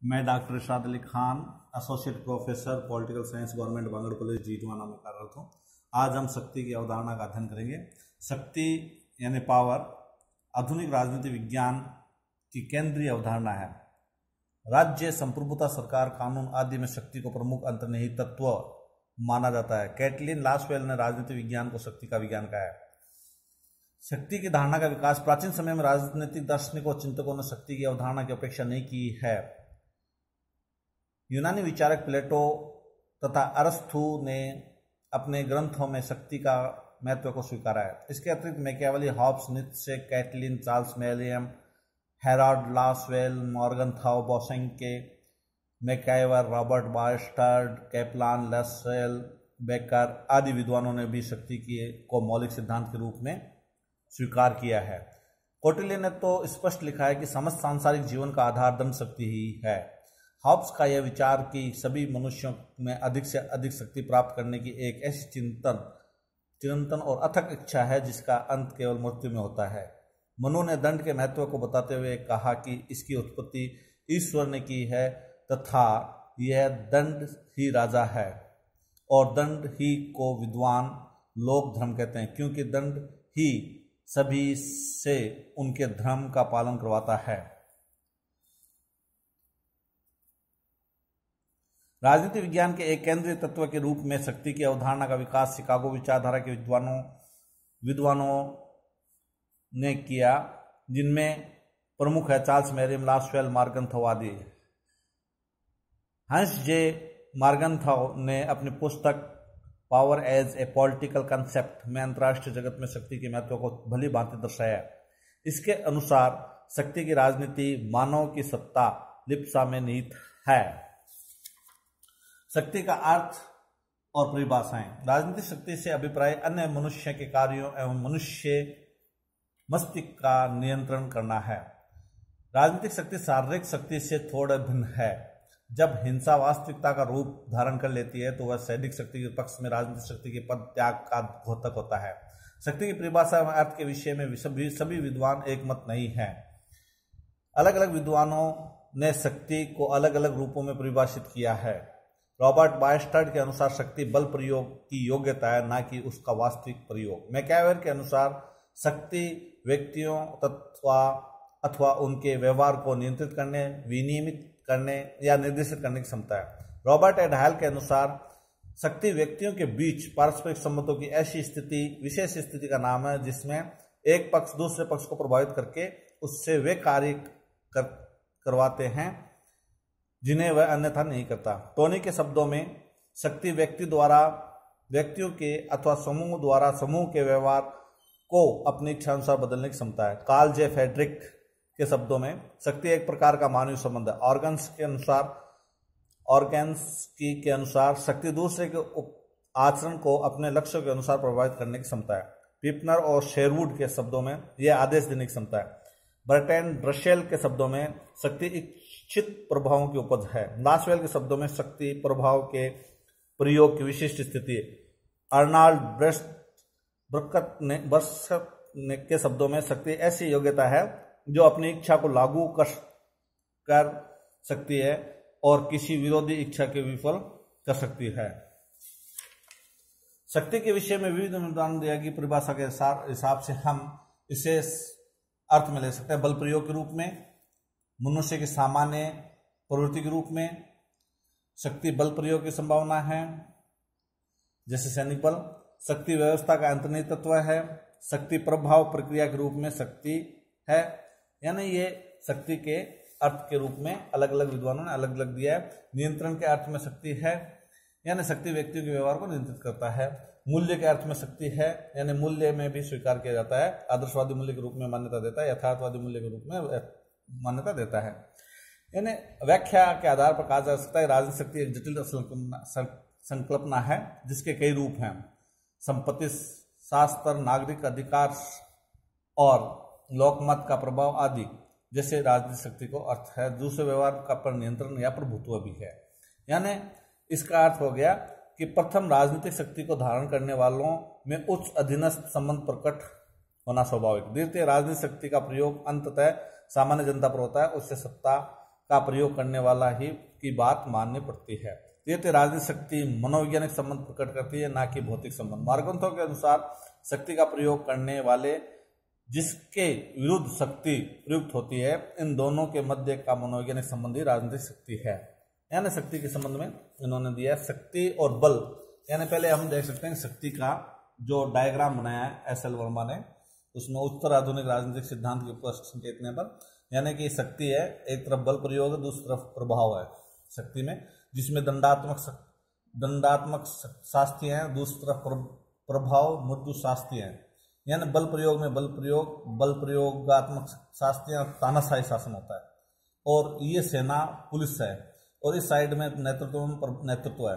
मैं doctor Irshad Ali Khan, associate professor political science, government Bangur college Didwana में कार्यरत हूँ। आज हम शक्ति की अवधारणा का अध्ययन करेंगे। शक्ति यानी पावर आधुनिक राजनीति विज्ञान की केंद्रीय अवधारणा है। राज्य, संप्रभुता, सरकार, कानून आदि में शक्ति को प्रमुख अंतर्निहित तत्व माना जाता है। कैटलिन लासवेल ने राजनीति विज्ञान को शक्ति का विज्ञान कहा है। शक्ति की धारणा का विकास प्राचीन समय में राजनीतिक दार्शनिकों और चिंतकों ने शक्ति की अवधारणा की अपेक्षा नहीं की है। यूनानी विचारक प्लेटो तथा अरस्तु ने अपने ग्रंथों में शक्ति का महत्व को स्वीकारा है। इसके अतिरिक्त Machiavelli, Hobbes, Nietzsche, Catlin, Charles Merriam, Harold Lasswell, Morgenthau, Bosanquet, MacIver, Robert बायस्टार्ड, कैपलान, लसेल, बेकर आदि विद्वानों ने भी शक्ति को मौलिक सिद्धांत के रूप में स्वीकार किया है। कौटिल्य ने तो स्पष्ट लिखा है कि समस्त सांसारिक जीवन का आधार दंड शक्ति ही है। हॉब्स का यह विचार कि सभी मनुष्यों में अधिक से अधिक शक्ति प्राप्त करने की एक ऐसी चिरंतन और अथक इच्छा है जिसका अंत केवल मृत्यु में होता है। मनु ने दंड के महत्व को बताते हुए कहा कि इसकी उत्पत्ति ईश्वर ने की है तथा यह दंड ही राजा है और दंड ही को विद्वान लोग धर्म कहते हैं, क्योंकि दंड ही सभी से उनके धर्म का पालन करवाता है। राजनीति विज्ञान के एक केंद्रीय तत्व के रूप में शक्ति की अवधारणा का विकास शिकागो विचारधारा के विद्वानों ने किया, जिनमें प्रमुख है चार्ल्स मैरियम, लासवेल, मॉर्गनथाउ आदि। हंस जे मॉर्गनथाउ ने अपनी पुस्तक power as a political concept में अंतर्राष्ट्रीय जगत में शक्ति के महत्व को भली भांति दर्शाया। इसके अनुसार शक्ति की राजनीति मानव की सत्ता लिप्सा में निहित है। शक्ति का अर्थ और परिभाषाएं। राजनीतिक शक्ति से अभिप्राय अन्य मनुष्य के कार्यों एवं मनुष्य मस्तिष्क का नियंत्रण करना है। राजनीतिक शक्ति शारीरिक शक्ति से थोड़ा भिन्न है। जब हिंसा वास्तविकता का रूप धारण कर लेती है तो वह सैनिक शक्ति के पक्ष में राजनीतिक शक्ति के पद त्याग का द्योतक होता है। शक्ति की परिभाषा एवं अर्थ के विषय में सभी विद्वान एक मत नहीं है। अलग अलग विद्वानों ने शक्ति को अलग अलग रूपों में परिभाषित किया है। रॉबर्ट बायस्टार्ड के अनुसार शक्ति बल प्रयोग की योग्यता है, न कि उसका वास्तविक प्रयोग। मैकाइवर के अनुसार शक्ति व्यक्तियों अथवा उनके व्यवहार को नियंत्रित करने, विनियमित करने या निर्देशित करने की क्षमता है। रॉबर्ट एडहल के अनुसार शक्ति व्यक्तियों के बीच पारस्परिक संबंधों की ऐसी स्थिति, विशेष स्थिति का नाम है जिसमें एक पक्ष दूसरे पक्ष को प्रभावित करके उससे वे कार्य करवाते हैं जिन्हें वह अन्यथा नहीं करता। टोनी के शब्दों में शक्ति व्यक्तियों के अथवा समूह द्वारा समूह के व्यवहार को अपनी इच्छानुसार बदलने की क्षमता है। कार्ल जे फ्रेडरिक के शब्दों में शक्ति एक प्रकार का मानवीय संबंध है। ऑर्गेन्स्की के अनुसार शक्ति दूसरे के आचरण को अपने लक्ष्यों के अनुसार प्रभावित करने की क्षमता है। पिपनर और शेरवुड के शब्दों में यह आदेश देने की क्षमता है। बर्ट्रैंड रसेल के शब्दों में शक्ति इच्छित प्रभावों की उपज है। लासवेल के शब्दों में शक्ति प्रभाव के प्रयोग की विशिष्ट स्थिति है। अर्नाल्ड ब्रस्क के शब्दों में शक्ति ऐसी योग्यता है जो अपनी इच्छा को लागू कर सकती है और किसी विरोधी इच्छा के विफल कर सकती है। शक्ति के विषय में विविध विद्वान दिया की परिभाषा के हिसाब से हम इसे अर्थ में ले सकते हैं। बल प्रयोग के रूप में, मनुष्य की सामान्य प्रवृत्ति के रूप में शक्ति बल प्रयोग की संभावना है, जैसे सैनिक बल। शक्ति व्यवस्था का अंतर्निहित तत्व है। शक्ति प्रभाव प्रक्रिया के रूप में शक्ति है। यानी ये शक्ति के अर्थ के रूप में अलग अलग विद्वानों ने अलग अलग दिया है। नियंत्रण के अर्थ में शक्ति है, यानी शक्ति व्यक्तियों के व्यवहार को नियंत्रित करता है। मूल्य के अर्थ में शक्ति है, यानी मूल्य में भी स्वीकार किया जाता है। आदर्शवादी मूल्य के रूप में मान्यता देता है, यथार्थवादी मूल्य के रूप में मान्यता देता है। यानी व्याख्या के आधार पर कहा जा सकता है राजनीतिक शक्ति एक जटिल संकल्पना है जिसके कई रूप हैं। संपत्ति शास्त्र, नागरिक अधिकार और लोकमत का प्रभाव आदि जैसे राजनीतिक शक्ति को अर्थ है। दूसरे व्यवहार का पर नियंत्रण या प्रभुत्व भी है। यानी इसका अर्थ हो गया कि प्रथम राजनीतिक शक्ति को धारण करने वालों में उच्च अधीनस्थ संबंध प्रकट होना स्वाभाविक। द्वितीय राजनीतिक शक्ति का प्रयोग अंततः सामान्य जनता पर होता है, उससे सत्ता का प्रयोग करने वाला ही की बात माननी पड़ती है। ये राजनीतिक शक्ति मनोवैज्ञानिक संबंध प्रकट करती है, ना कि भौतिक संबंध। मार्गग्रंथों के अनुसार शक्ति का प्रयोग करने वाले जिसके विरुद्ध शक्ति प्रयुक्त होती है, इन दोनों के मध्य का मनोवैज्ञानिक संबंध ही राजनीतिक शक्ति है। यानी शक्ति के संबंध में इन्होंने दिया शक्ति और बल। यानी पहले हम देख सकते हैं शक्ति का जो डायग्राम बनाया है एस.एल. वर्मा ने, उसमें उत्तर आधुनिक राजनीतिक सिद्धांत के प्रश्न संकेतने पर, यानी कि शक्ति है, एक तरफ बल प्रयोग है, दूसरी तरफ प्रभाव है शक्ति में, जिसमें दंडात्मक शास्त्रीय हैं, दूसरी तरफ प्रभाव मृदु शास्त्रीय हैं। यानी बल प्रयोग में बल प्रयोगात्मक शास्त्रीय तानाशाही शासन होता है, और ये सेना पुलिस है, और इस साइड में नेतृत्व है,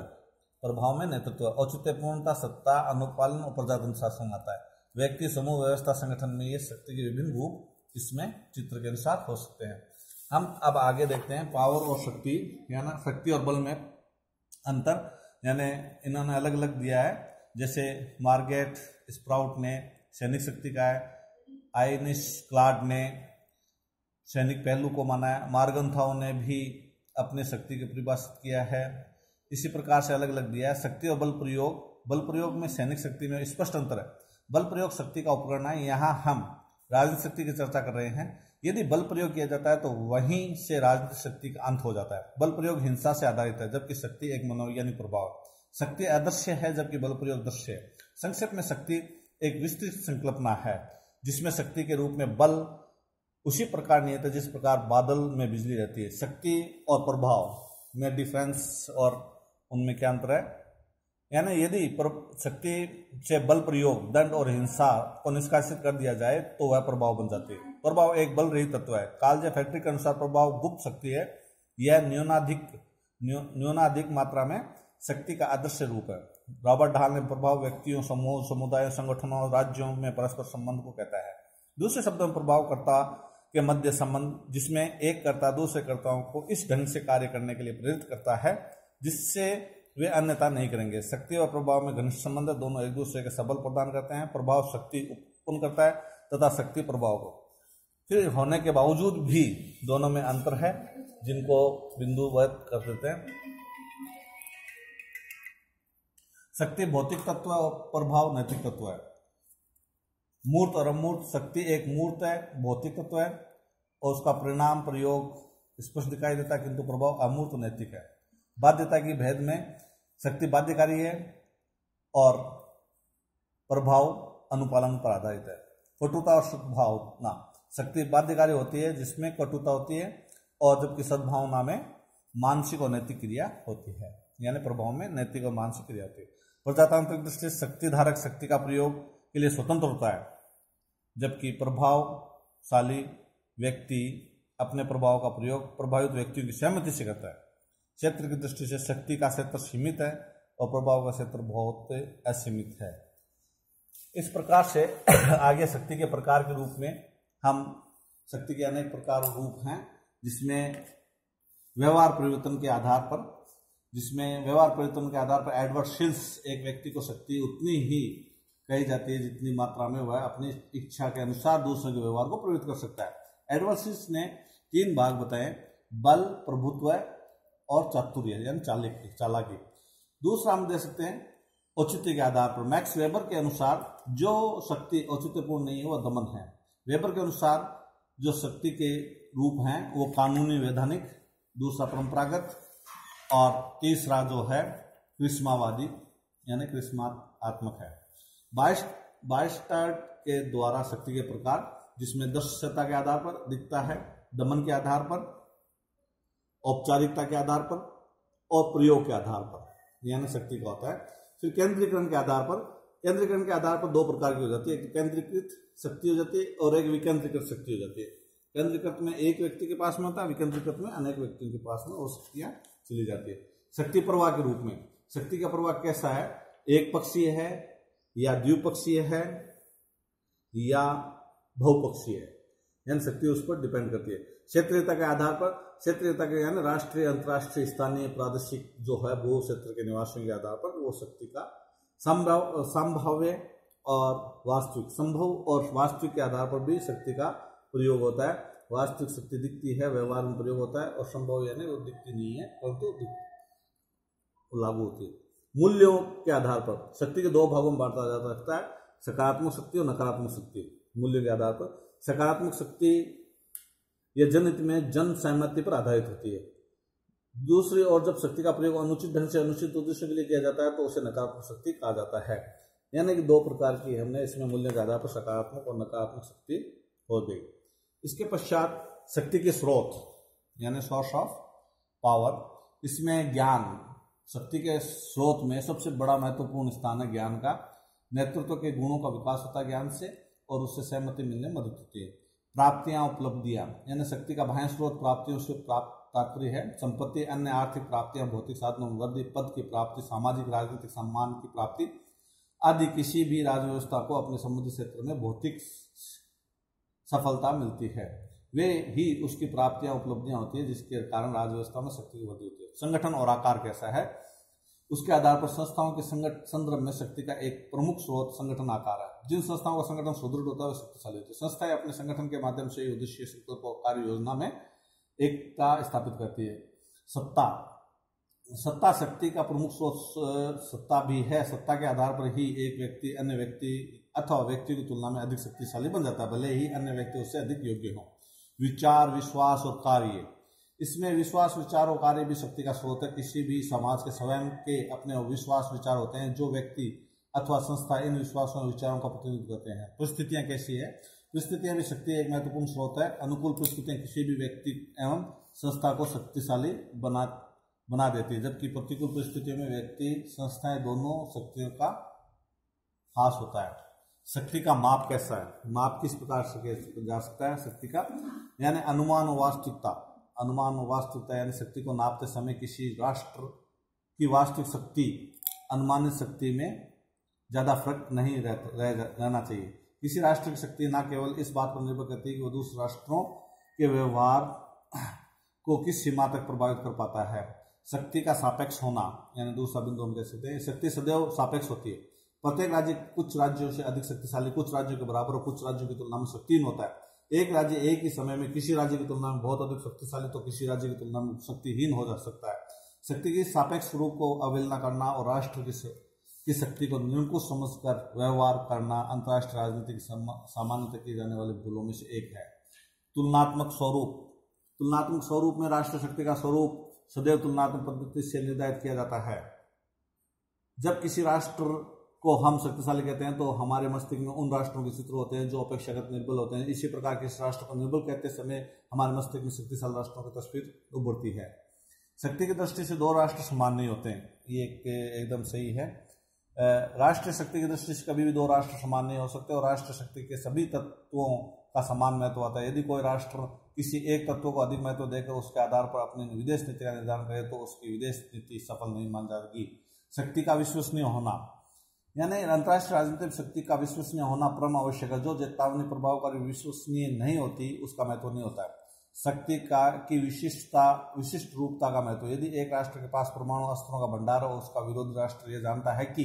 प्रभाव में नेतृत्व, औचित्यपूर्णता, सत्ता, अनुपालन और प्रजातंत्र शासन आता है। व्यक्ति, समूह, व्यवस्था, संगठन में ये शक्ति के विभिन्न रूप इसमें चित्र के अनुसार हो सकते हैं। हम अब आगे देखते हैं पावर और शक्ति, यानी शक्ति और बल में अंतर, यानी इन्होंने अलग अलग दिया है। जैसे मार्गेट स्प्राउट ने सैनिक शक्ति का है, आइनिश क्लाड ने सैनिक पहलू को माना है, मार्गन्थाओं ने भी अपने शक्ति को परिभाषित किया है। इसी प्रकार से अलग अलग दिया है। शक्ति और बल प्रयोग में सैनिक शक्ति में स्पष्ट अंतर है। बल प्रयोग शक्ति का उपकरण है, यहाँ हम राजनीतिक शक्ति की चर्चा कर रहे हैं। यदि बल प्रयोग किया जाता है तो वहीं से राजनीतिक शक्ति का अंत हो जाता है। बल प्रयोग हिंसा से आधारित है, जबकि शक्ति एक मनोवैज्ञानिक प्रभाव है। शक्ति अदृश्य है, जबकि बल प्रयोग दृश्य है। संक्षेप में शक्ति एक विस्तृत संकल्पना है, जिसमें शक्ति के रूप में बल उसी प्रकार नियत है जिस प्रकार बादल में बिजली रहती है। शक्ति और प्रभाव में डिफरेंस और उनमें क्या अंतर है, यानी यदि शक्ति से बल प्रयोग, दंड और हिंसा को निष्कासित कर दिया जाए तो वह प्रभाव बन जाती है। प्रभाव एक बल रहित तत्व है। कालजे फैक्ट्री के अनुसार प्रभाव गुप्त शक्ति है, यह न्यूनाधिक मात्रा में शक्ति का अदृश्य रूप है। रॉबर्ट ढाल ने प्रभाव व्यक्तियों, समूह, समुदायों, संगठनों और राज्यों में परस्पर संबंध को कहता है। दूसरे शब्दों में प्रभावकर्ता के मध्य संबंध, जिसमें एक कर्ता दूसरे कर्ताओं को इस ढंग से कार्य करने के लिए प्रेरित करता है जिससे वे अन्यथा नहीं करेंगे। शक्ति और प्रभाव में घनिष्ठ संबंध है, दोनों एक दूसरे के सबल प्रदान करते हैं। प्रभाव शक्ति उत्पन्न करता है तथा शक्ति प्रभाव को। फिर होने के बावजूद भी दोनों में अंतर है, जिनको बिंदुवत कर देते हैं। शक्ति भौतिक तत्व और प्रभाव नैतिक तत्व है। मूर्त और अमूर्त। शक्ति एक मूर्त है, भौतिक तत्व है, और उसका परिणाम प्रयोग स्पष्ट दिखाई देता है, किंतु प्रभाव अमूर्त नैतिक है। बाध्यता की भेद में शक्ति बाध्यकारी है और प्रभाव अनुपालन पर आधारित है। कटुता और सद्भावना। शक्ति बाध्यकारी होती है जिसमें कटुता होती है, और जबकि सद्भावना में मानसिक और नैतिक क्रिया होती है, यानी प्रभाव में नैतिक और मानसिक क्रिया होती है। प्रजातांत्रिक दृष्टि से शक्ति धारक शक्ति का प्रयोग के लिए स्वतंत्र होता है, जबकि प्रभावशाली व्यक्ति अपने प्रभाव का प्रयोग प्रभावित व्यक्तियों की सहमति से करता है। क्षेत्र की दृष्टि से शक्ति का क्षेत्र सीमित है और प्रभाव का क्षेत्र बहुत असीमित है। इस प्रकार से आगे शक्ति के प्रकार के रूप में हम शक्ति के अनेक प्रकार रूप हैं, जिसमें व्यवहार परिवर्तन के आधार पर एडवर्ड शिल्स एक व्यक्ति को शक्ति उतनी ही कही जाती है जितनी मात्रा में वह अपनी इच्छा के अनुसार दूसरे के व्यवहार को प्रभावित कर सकता है। एडवर्ड शिल्स ने 3 भाग बताए: बल, प्रभुत्व और चातुर्य यानी चालाकी। दूसरा हम दे सकते हैं औचित्य के आधार पर। मैक्स वेबर के अनुसार जो शक्ति औचित्यपूर्ण नहीं है वह दमन है। वेबर के अनुसार जो शक्ति के रूप हैं वो कानूनी, वैधानिक, दूसरा परंपरागत, और तीसरा जो है क्रिस्मावादी यानी क्रिस्मात्मक है। बाइस्टार्ड के द्वारा शक्ति के प्रकार, जिसमें दृश्यता के आधार पर दिखता है, दमन के आधार पर, औपचारिकता के आधार पर और प्रयोग के आधार पर, यानी शक्ति का होता है। फिर केंद्रीकरण के आधार पर 2 प्रकार की हो जाती है। एक केंद्रीकृत शक्ति हो जाती है और एक विकेंद्रीकृत शक्ति हो जाती है। केंद्रीकृत में एक व्यक्ति के पास में होता है, विकेंद्रीकृत में अनेक व्यक्तियों के पास में वो शक्तियां चली जाती है। शक्ति प्रवाह के रूप में शक्ति का प्रवाह कैसा है? एक पक्षीय है या द्विपक्षीय है या बहुपक्षीय है, यानी शक्ति उस पर डिपेंड करती है। क्षेत्रीयता के आधार पर, क्षेत्रीयता के यानी राष्ट्रीय, अंतर्राष्ट्रीय, स्थानीय, प्रादेशिक जो है वो क्षेत्र के निवासियों के आधार पर वो शक्ति का संभाव्य और वास्तविक, संभव और वास्तविक के आधार पर भी शक्ति का प्रयोग होता है। वास्तविक शक्ति दिखती है, व्यवहार में प्रयोग होता है, और संभव यानी वो दिखती नहीं है परंतु लागू होती है। मूल्यों के आधार पर शक्ति के दो भागों में बांटा जा सकता है, सकारात्मक शक्ति और नकारात्मक शक्ति। मूल्यों के आधार पर सकारात्मक शक्ति यह जनहित में जन सहमति पर आधारित होती है। दूसरी ओर जब शक्ति का प्रयोग अनुचित ढंग से अनुचित उद्देश्य के लिए किया जाता है तो उसे नकारात्मक शक्ति कहा जाता है। यानी कि दो प्रकार की हमने इसमें मूल्य के आधार पर सकारात्मक और नकारात्मक शक्ति हो गई। इसके पश्चात शक्ति के स्रोत यानी सोर्स ऑफ पावर। इसमें ज्ञान, शक्ति के स्रोत में सबसे बड़ा महत्वपूर्ण स्थान है ज्ञान का। नेतृत्व के गुणों का विकास होता है ज्ञान से और उससे सहमति मिलने में मदद होती है। प्राप्तियां, उपलब्धियां यानी शक्ति का बाह्य स्रोत प्राप्तियों से प्राप्त तात्पर्य है संपत्ति, अन्य आर्थिक प्राप्तियां, भौतिक साधनों में वृद्धि, पद की प्राप्ति, सामाजिक राजनीतिक सम्मान की प्राप्ति आदि। किसी भी राज्य व्यवस्था को अपने संबंधित क्षेत्र में भौतिक सफलता मिलती है, वे ही उसकी प्राप्तियां उपलब्धियां होती है जिसके कारण राज्य व्यवस्था में शक्ति की वृद्धि होती है। संगठन और आकार कैसा है, उसके आधार पर संस्थाओं के संदर्भ में शक्ति का एक प्रमुख स्रोत संगठन आकार है। जिन संस्थाओं का संगठन सुदृढ़ होता है वह शक्तिशाली होती है। संस्थाएं अपने संगठन के माध्यम से उद्देश्य, संकल्प और कार्य योजना में एकता स्थापित करती है। सत्ता शक्ति का प्रमुख स्रोत सत्ता भी है। सत्ता के आधार पर ही एक व्यक्ति अन्य व्यक्ति अथवा व्यक्ति की तुलना में अधिक शक्तिशाली बन जाता है, भले ही अन्य व्यक्ति उससे अधिक योग्य हो। विचार, विश्वास और कार्य, इसमें विश्वास, विचार और कार्य भी शक्ति का स्रोत है। किसी भी समाज के स्वयं के अपने विश्वास, विचार होते हैं जो व्यक्ति अथवा संस्था इन विश्वासों और विचारों का प्रतिनिधित्व करते हैं। परिस्थितियां कैसी है, परिस्थितियां भी शक्ति एक महत्वपूर्ण स्रोत है। अनुकूल परिस्थितियां किसी भी व्यक्ति एवं संस्था को शक्तिशाली बना देती है, जबकि प्रतिकूल परिस्थितियों में व्यक्ति, संस्थाएं दोनों शक्तियों का हास होता है। शक्ति का माप कैसा है, माप किस प्रकार से जा सकता है शक्ति का, यानी अनुमान और वास्तविकता। अनुमान और वास्तविकता यानी शक्ति को नापते समय किसी राष्ट्र की वास्तविक शक्ति अनुमानित शक्ति में ज्यादा फर्क नहीं रहना चाहिए। किसी राष्ट्र की शक्ति न केवल इस बात पर निर्भर करती है कि वह दूसरे राष्ट्रों के व्यवहार को किस सीमा तक प्रभावित कर पाता है। शक्ति का सापेक्ष होना यानी दूसरा बिंदु हम कह सकते हैं। शक्ति सदैव सापेक्ष होती है। प्रत्येक राज्य कुछ राज्यों से अधिक शक्तिशाली, कुछ राज्यों के बराबर और कुछ राज्यों की तुलना में शक्तिहीन होता है। एक राज्य एक ही समय में किसी राज्य की तुलना में बहुत अधिक शक्तिशाली तो किसी राज्य की तुलना में शक्तिहीन हो जा सकता है। शक्ति की सापेक्ष स्वरूप को अवहेलना करना और राष्ट्र की शक्ति को निरंकुश समझकर व्यवहार करना अंतर्राष्ट्रीय राजनीति की सामान्यतः की जाने वाली भूलों में से एक है। तुलनात्मक स्वरूप, तुलनात्मक स्वरूप में राष्ट्र शक्ति का स्वरूप सदैव तुलनात्मक पद्धति से निर्धारित किया जाता है। जब किसी राष्ट्र को हम शक्तिशाली कहते हैं तो हमारे मस्तिष्क में उन राष्ट्रों के चित्र होते हैं जो अपेक्षाकृत निर्बल होते हैं। इसी प्रकार किस राष्ट्र को निर्बल कहते समय हमारे मस्तिष्क में शक्तिशाली राष्ट्रों की तस्वीर उभरती है। शक्ति की दृष्टि से दो राष्ट्र समान नहीं होते हैं, ये एकदम सही है। राष्ट्रीय शक्ति की दृष्टि से कभी भी दो राष्ट्र समान नहीं हो सकते और राष्ट्रीय शक्ति के सभी तत्वों का समान महत्व होता है। यदि कोई राष्ट्र किसी एक तत्व को अधिक महत्व देकर उसके आधार पर अपनी विदेश नीति का निर्धारण करे तो उसकी विदेश नीति सफल नहीं मान जाएगी। शक्ति का विश्वसनीय होना यानी अंतर्राष्ट्रीय राजनीति में शक्ति का विश्वसनीय होना परम आवश्यक है। जो चेतावनी प्रभावकारी विश्वसनीय नहीं होती उसका महत्व नहीं होता है। शक्ति की विशिष्ट रूपता का महत्व, यदि एक राष्ट्र के पास परमाणु अस्त्रों का भंडार हो, उसका विरोधी राष्ट्र यह जानता है कि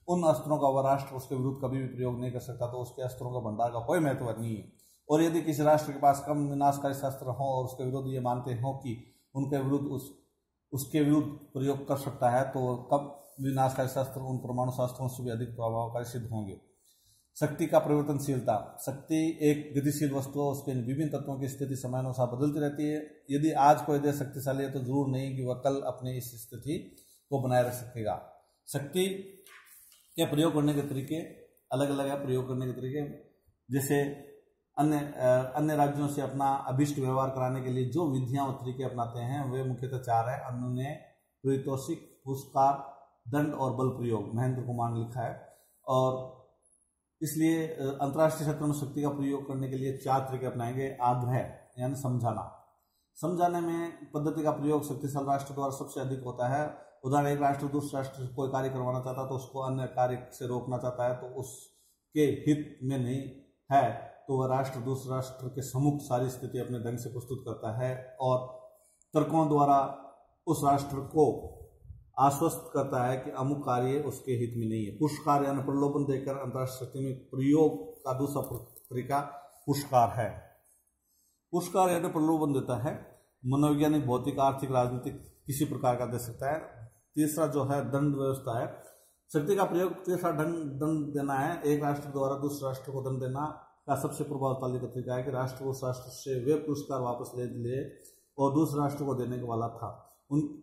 उन अस्त्रों का वह राष्ट्र उसके विरुद्ध कभी भी प्रयोग नहीं कर सकता तो उसके अस्त्रों का भंडार का कोई महत्व नहीं है। और यदि किसी राष्ट्र के पास कम विनाशकारी शस्त्र हो और उसके विरुद्ध ये मानते हो कि उनके विरुद्ध उसके विरुद्ध प्रयोग कर सकता है तो कब विनाशकारी शस्त्र उन परमाणु शस्त्रों से भी अधिक प्रभावकारी सिद्ध होंगे। शक्ति का परिवर्तनशीलता, शक्ति एक गतिशील वस्तु है, उसके विभिन्न तत्वों की स्थिति समयानुसार बदलती रहती है। यदि आज कोई देश शक्तिशाली है तो जरूर नहीं कि वह कल अपनी इस स्थिति को बनाए रख सकेगा। शक्ति के प्रयोग करने के तरीके अलग अलग है। प्रयोग करने के तरीके जैसे अन्य राज्यों से अपना अभिष्ट व्यवहार कराने के लिए जो विधियां और तरीके अपनाते हैं वे मुख्यतः चार है। उन्होंने पारितोषिक, पुरस्कार, दंड और बल प्रयोग महेंद्र कुमार ने लिखा है। और इसलिए अंतर्राष्ट्रीय क्षेत्र में शक्ति का प्रयोग करने के लिए चार तरीके अपनाएंगे। आग्रह यानी समझाने में पद्धति का प्रयोग शक्तिशाली राष्ट्र द्वारा सबसे अधिक होता है। उदाहरण, एक राष्ट्र दूसरे राष्ट्र से कोई कार्य करवाना चाहता है तो उसको अन्य कार्य से रोकना चाहता है तो उसके हित में नहीं है तो वह राष्ट्र दूसरे राष्ट्र के सम्मुख सारी स्थिति अपने ढंग से प्रस्तुत करता है और तर्कों द्वारा उस राष्ट्र को आश्वस्त करता है कि अमुक कार्य उसके हित में नहीं है। पुरस्कार यानी प्रलोभन देकर अंतर्राष्ट्रीय शक्ति में प्रयोग का दूसरा तरीका पुरस्कार है। पुरस्कार यानी प्रलोभन देता है, मनोवैज्ञानिक, भौतिक, आर्थिक, राजनीतिक किसी प्रकार का दे सकता है। तीसरा जो है दंड व्यवस्था है, शक्ति का प्रयोग। तीसरा दंड देना है। एक राष्ट्र द्वारा दूसरे राष्ट्र को दंड देना का सबसे प्रभावशाली तरीका है कि राष्ट्र उस राष्ट्र से वे पुरस्कार वापस ले और दूसरे राष्ट्र को देने वाला था।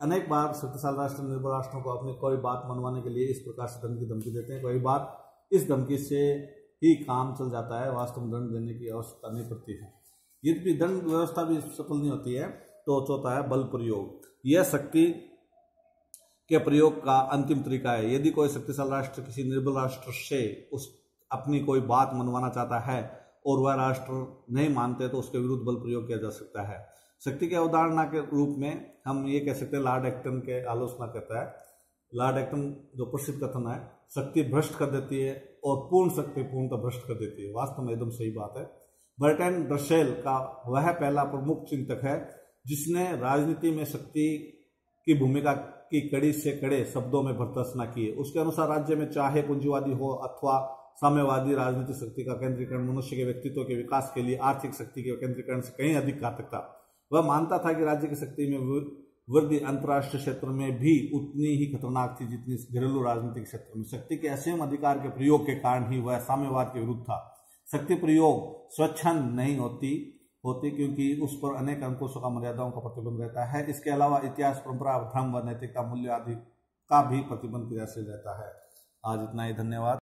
अनेक बार शक्तिशाली राष्ट्र निर्बल राष्ट्रों को अपनी कोई बात मनवाने के लिए इस प्रकार से दंड की धमकी देते हैं। कई बार इस धमकी से ही काम चल जाता है, वास्तव में दंड देने की आवश्यकता नहीं पड़ती है। यदि दंड व्यवस्था भी सफल नहीं होती है तो चौथा है बल प्रयोग। यह शक्ति के प्रयोग का अंतिम तरीका है। यदि कोई शक्तिशाली राष्ट्र किसी निर्बल राष्ट्र से अपनी कोई बात मनवाना चाहता है और वह राष्ट्र नहीं मानते तो उसके विरुद्ध बल प्रयोग किया जा सकता है। शक्ति के अवधारणा के रूप में हम ये कह सकते हैं, लॉर्ड एक्टन के आलोचना करता है। लॉर्ड एक्टन जो प्रसिद्ध कथन है, शक्ति भ्रष्ट कर देती है और पूर्ण शक्ति पूर्णतः भ्रष्ट कर देती है, वास्तव में एकदम सही बात है। बर्ट्रैंड रसेल का वह पहला प्रमुख चिंतक है जिसने राजनीति में शक्ति की भूमिका की कड़ी से कड़े शब्दों में भर्त्सना की है। उसके अनुसार राज्य में चाहे पूंजीवादी हो अथवा साम्यवादी, राजनीतिक शक्ति का केंद्रीकरण मनुष्य के व्यक्तित्व के विकास के लिए आर्थिक शक्ति के केंद्रीकरण से कहीं अधिक घातक था। वह मानता था कि राज्य की शक्ति में वृद्धि अंतर्राष्ट्रीय क्षेत्र में भी उतनी ही खतरनाक थी जितनी घरेलू राजनीतिक क्षेत्र में। शक्ति के असीम अधिकार के प्रयोग के कारण ही वह साम्यवाद के विरुद्ध था। शक्ति प्रयोग स्वच्छंद नहीं होती क्योंकि उस पर अनेक अंकुशों का, मर्यादाओं का प्रतिबंध रहता है। इसके अलावा इतिहास, परंपरा, धर्म व नैतिकता मूल्य आदि का भी प्रतिबंध क्रियाशील रहता है। आज इतना ही, धन्यवाद।